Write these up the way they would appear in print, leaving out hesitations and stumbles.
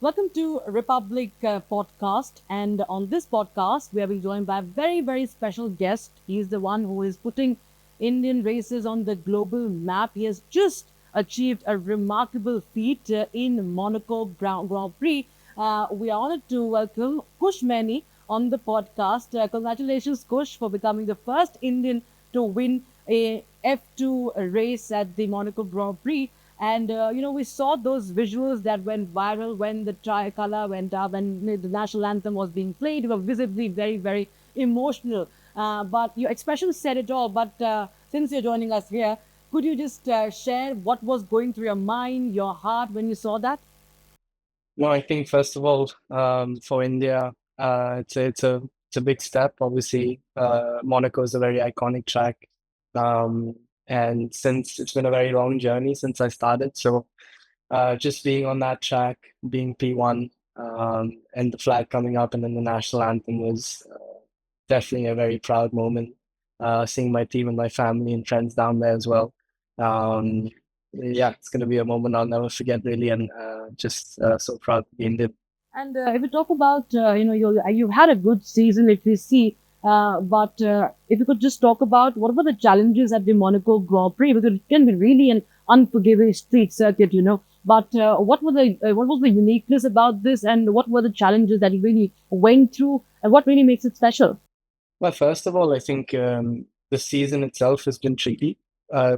Welcome to Republic Podcast. And on this podcast, we are being joined by a very, very special guest. He is the one who is putting Indian races on the global map. He has just achieved a remarkable feat in Monaco Grand Prix. We are honored to welcome Kush Maini on the podcast. Congratulations, Kush, for becoming the first Indian to win a F2 race at the Monaco Grand Prix. And we saw those visuals that went viral when the tricolor went up and the national anthem was being played. You were visibly very, very emotional. But your expression said it all. But since you're joining us here, could you just share what was going through your mind, your heart when you saw that? No, I think first of all, for India, it's a big step. Obviously, Monaco is a very iconic track, um, and since it's been a very long journey since I started, so just being on that track, being P1, and the flag coming up, and then the national anthem was definitely a very proud moment. Seeing my team and my family and friends down there as well. Um, yeah, it's going to be a moment I'll never forget, really, and just so proud to be Indian. And if we talk about, you've had a good season, if we see, but if you could just talk about what were the challenges at the Monaco Grand Prix, because it can be really an unforgiving street circuit, But what was the uniqueness about this, and what were the challenges that you really went through, and what really makes it special? Well, first of all, I think the season itself has been tricky.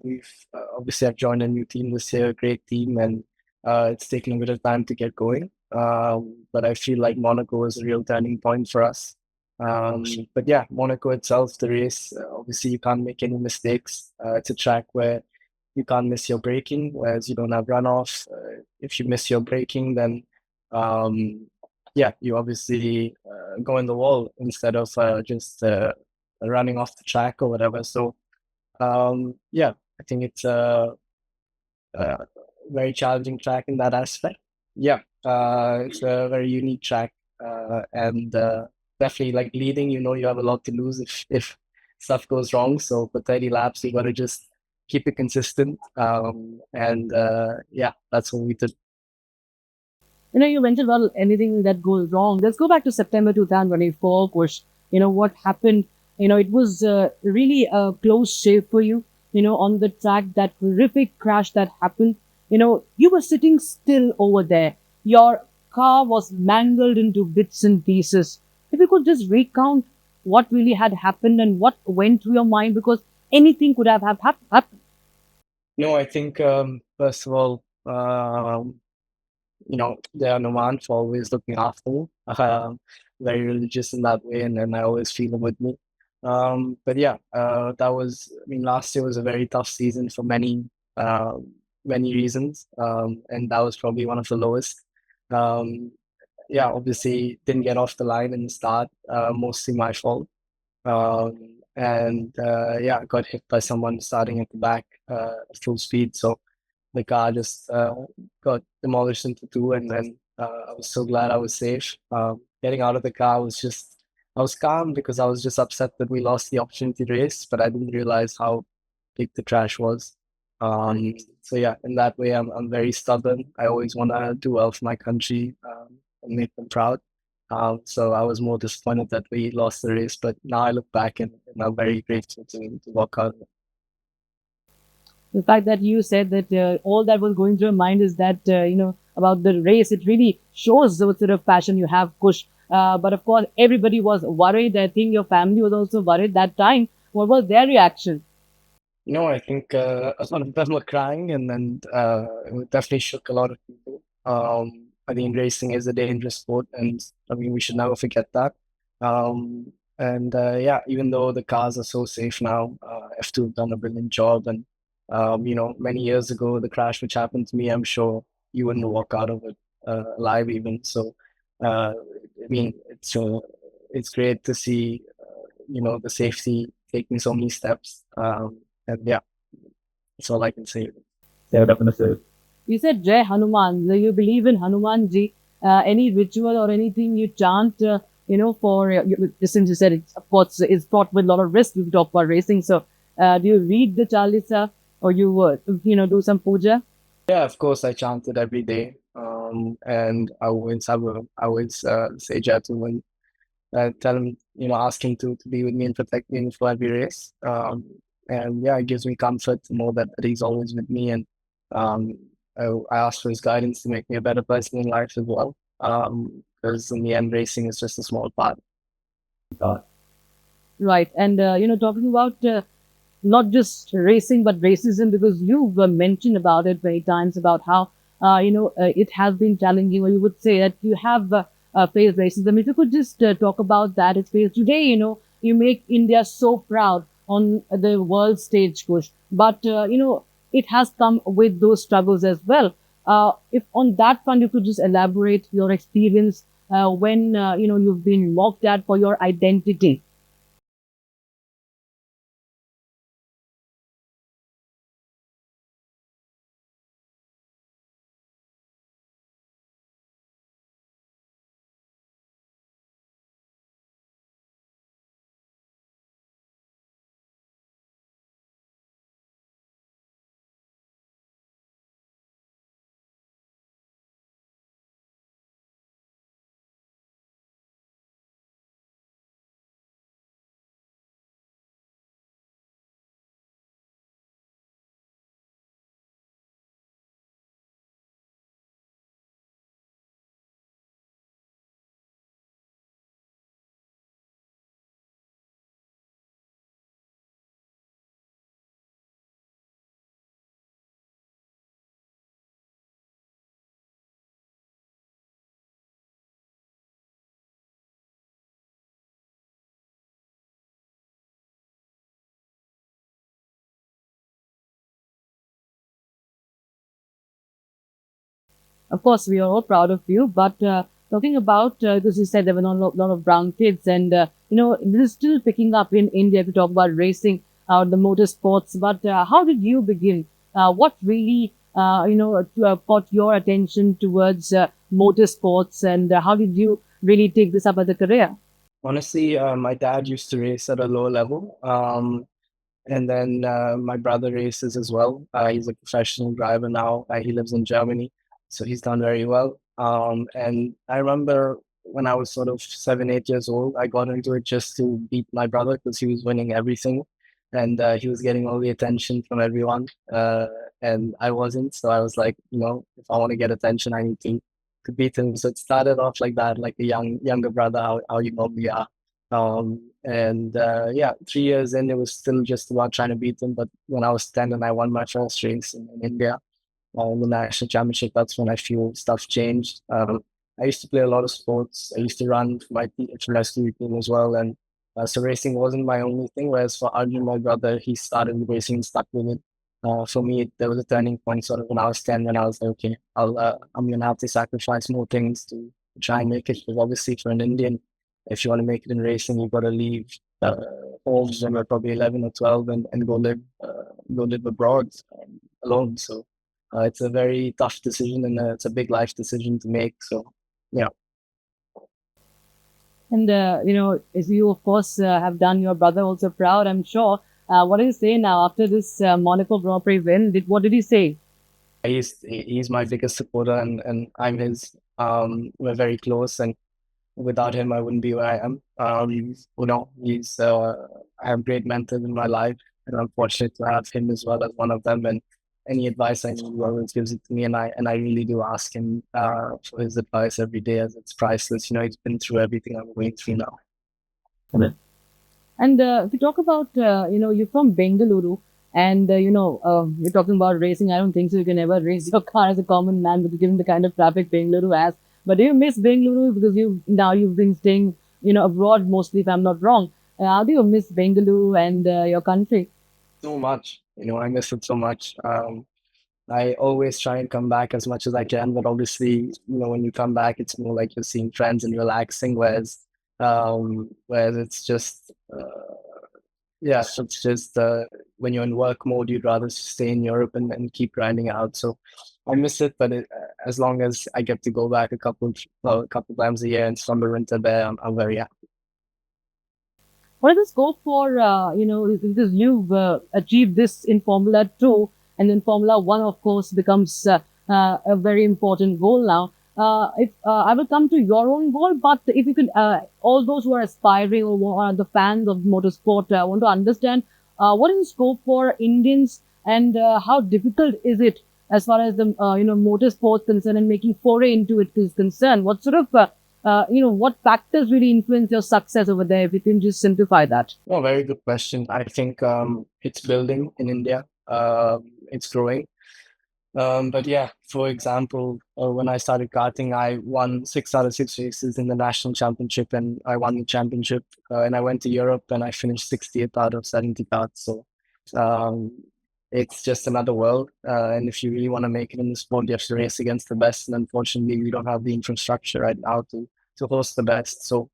We've obviously I've joined a new team this year, a great team, and it's taken a bit of time to get going. But I feel like Monaco is a real turning point for us. But yeah, Monaco itself, the race, obviously you can't make any mistakes. It's a track where you can't miss your braking, whereas you don't have runoffs. If you miss your braking, then um, yeah, you obviously go in the wall instead of just running off the track or whatever. So yeah, I think it's a very challenging track in that aspect. Yeah, it's a very unique track, and definitely like leading. You know, you have a lot to lose if stuff goes wrong. So for 30 laps, you got to just keep it consistent. And yeah, that's what we did. You mentioned, well, anything that goes wrong. Let's go back to September 2024, of course. What happened? It was really a close shave for you, on the track, that horrific crash that happened. You were sitting still over there. Your car was mangled into bits and pieces. If you could just recount what really had happened and what went through your mind, because anything could have happened. No, I think first of all, they are Hanuman for always looking after me. Very religious in that way, and I always feel them with me. But yeah, that was. I mean, last year was a very tough season for many reasons, and that was probably one of the lowest. Um, yeah, obviously didn't get off the line in the start, mostly my fault. And yeah, I got hit by someone starting at the back at full speed. So the car just got demolished into two, and then I was so glad I was safe. Getting out of the car was just, I was calm because I was just upset that we lost the opportunity to race, but I didn't realize how big the crash was. So yeah, in that way, I'm very stubborn. I always want to do well for my country and make them proud. So I was more disappointed that we lost the race, but now I look back and I'm very grateful to walk out. The fact that you said that all that was going through your mind is that about the race, it really shows what sort of passion you have, Kush. But of course, everybody was worried. I think your family was also worried that time. What was their reaction? I think a lot of them were crying, and it definitely shook a lot of people. I mean, racing is a dangerous sport, and I mean, we should never forget that. And yeah, even though the cars are so safe now, F2 have done a brilliant job. And many years ago, the crash which happened to me, I'm sure you wouldn't walk out of it alive even. So, I mean, it's great to see, the safety taking so many steps. And yeah, that's all I can say. Yeah, definitely. You said Jai Hanuman. Do you believe in Hanuman ji? Any ritual or anything you chant, for since you said it's, of course, it's fraught with a lot of risk. We talk about racing. So, do you read the Chalisa, or you do some puja? Yeah, of course, I chant it every day. And I always say gentlemen, tell him, ask him to be with me and protect me for every race. And yeah, it gives me comfort to know that he's always with me. And um, I ask for his guidance to make me a better person in life as well. Because in the end, racing is just a small part. Right. And, talking about not just racing, but racism, because you've mentioned about it many times about how, it has been challenging, or you would say that you have faced racism. If you could just talk about that experience today, you make India so proud on the world stage, Kush. But, it has come with those struggles as well. If on that front, you could just elaborate your experience when, you've been mocked at for your identity. Of course, we are all proud of you. But talking about, because you said there were not a lot of brown kids, and this is still picking up in India to talk about racing, the motorsports. But how did you begin? What really, caught your attention towards motorsports, and how did you really take this up as a career? Honestly, my dad used to race at a low level. And then my brother races as well. He's a professional driver now. He lives in Germany, so he's done very well. And I remember when I was sort of 7, 8 years old, I got into it just to beat my brother because he was winning everything, and he was getting all the attention from everyone, and I wasn't. So I was like, if I want to get attention, I need to beat him. So it started off like that, like a younger brother, how you normally are. And yeah, 3 years in, it was still just about trying to beat them. But when I was 10 and I won my first race in India, the national championship, that's when I feel stuff changed. I used to play a lot of sports. I used to run for for rescue team as well. And so racing wasn't my only thing. Whereas for Arjun, my brother, he started racing and stuck with it. For me, there was a turning point sort of when I was 10, when I was like, okay, I'm going to have to sacrifice more things to try and make it. Because obviously for an Indian, if you want to make it in racing, you've got to leave home when you're probably 11 or 12 and go live abroad alone. So it's a very tough decision, and it's a big life decision to make. So yeah, And, as you, of course, have done your brother also proud, I'm sure. What do you say now after this Monaco Grand Prix win? What did he say? he's my biggest supporter, and I'm his. We're very close, and without him, I wouldn't be where I am. He's I have great mentors in my life, and I'm fortunate to have him as well as one of them. And any advice I need, he always gives it to me, and I really do ask him for his advice every day, as it's priceless. He's been through everything I'm going through now. And if you talk about, you're from Bengaluru, and, you're talking about racing. I don't think so. You can ever race your car as a common man, because given the kind of traffic Bengaluru has. But do you miss Bengaluru because you've been staying, abroad mostly, if I'm not wrong? How do you miss Bengaluru and your country? So much, I miss it so much. I always try and come back as much as I can, but obviously, when you come back, it's more like you're seeing friends and relaxing, whereas it's just, yeah, it's just when you're in work mode, you'd rather stay in Europe and keep grinding out. So I miss it, but as long as I get to go back a couple times a year and summer winter there, I'm very happy. What is the scope for, because you've achieved this in Formula 2, and then Formula 1, of course, becomes a very important goal now. if I will come to your own goal, but if you could, all those who are aspiring or who are the fans of motorsport, want to understand what is the scope for Indians and how difficult is it as far as the motorsports concerned and making foray into it is concerned. What sort of what factors really influence your success over there? If you can just simplify that. Oh, very good question. I think it's building in India. It's growing. But yeah, for example, when I started karting, I won 6 out of 6 races in the national championship, and I won the championship. And I went to Europe, and I finished 60th out of 70 karts. So um, it's just another world. And if you really want to make it in the sport, you have to race against the best. And unfortunately, we don't have the infrastructure right now to host the best. So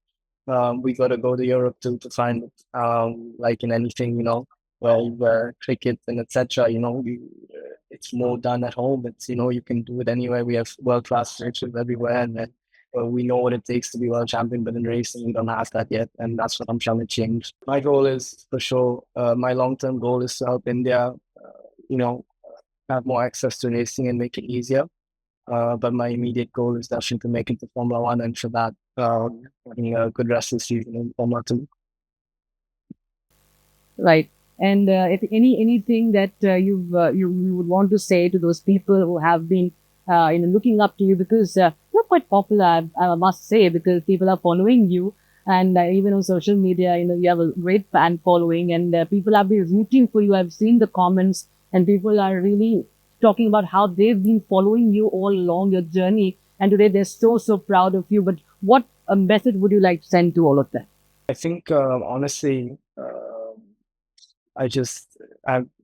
we got to go to Europe to find it. Like in anything, where cricket and etc. It's more done at home. It's you can do it anywhere. We have world class coaches everywhere, and then, we know what it takes to be world champion. But in racing, we don't have that yet, and that's what I'm trying to change. My goal is for sure. My long term goal is to help India. You know, have more access to racing and make it easier. But my immediate goal is definitely to make it to Formula One, and for that, having a good rest of the season in Formula Two. Right. And if anything that you would want to say to those people who have been looking up to you, because you're quite popular, I must say, because people are following you, and even on social media, you have a great fan following, and people have been rooting for you. I've seen the comments, and people are really talking about how they've been following you all along your journey, and today they're so proud of you. But what a message would you like to send to all of them? I think honestly. I just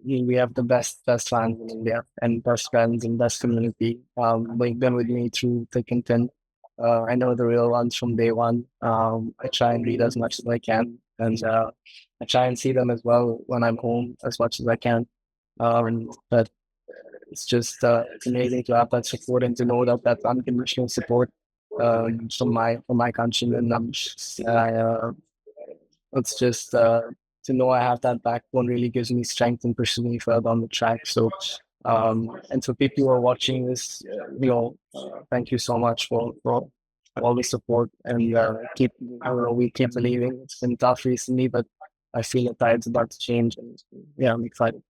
we have the best fans in India and best friends and best community. They've been with me through thick and thin. I know the real ones from day one. I try and read as much as I can, and I try and see them as well when I'm home as much as I can. But it's just it's amazing to have that support and to know that unconditional support from my countrymen. It's just to know I have that backbone really gives me strength and pushes me further on the track. So, and for people who are watching this, thank you so much for all the support and we keep believing. It's been tough recently, but I feel the tide's about to change, and yeah, I'm excited.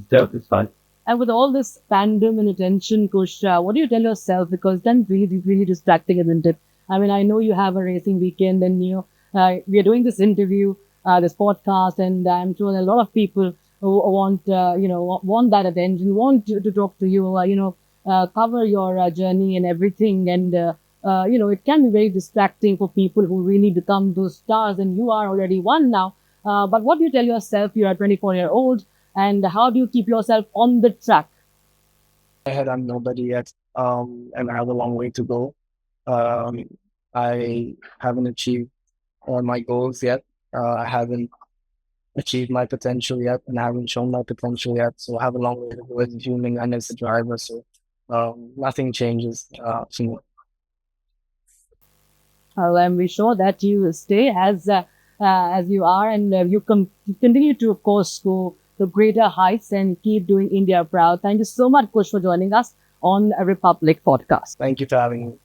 Yeah, it's fine. And with all this fandom and attention, Kush, what do you tell yourself? Because then really distracting, isn't it? I mean, I know you have a racing weekend, and we are doing this interview, this podcast, and I'm sure there are a lot of people who want, want that attention, want to talk to you, cover your journey and everything, and it can be very distracting for people who really become those stars, and you are already one now. But what do you tell yourself? You're a 24-year-old, and how do you keep yourself on the track? Ahead, I'm nobody yet, and I have a long way to go. Um, I haven't achieved all my goals yet. I haven't achieved my potential yet, and I haven't shown my potential yet. So I have a long way to go as a human and as a driver. So nothing changes for me. I'm sure that you stay as you are, and you continue to, of course, go to greater heights and keep doing India proud. Thank you so much, Kush, for joining us on a Republic podcast. Thank you for having me.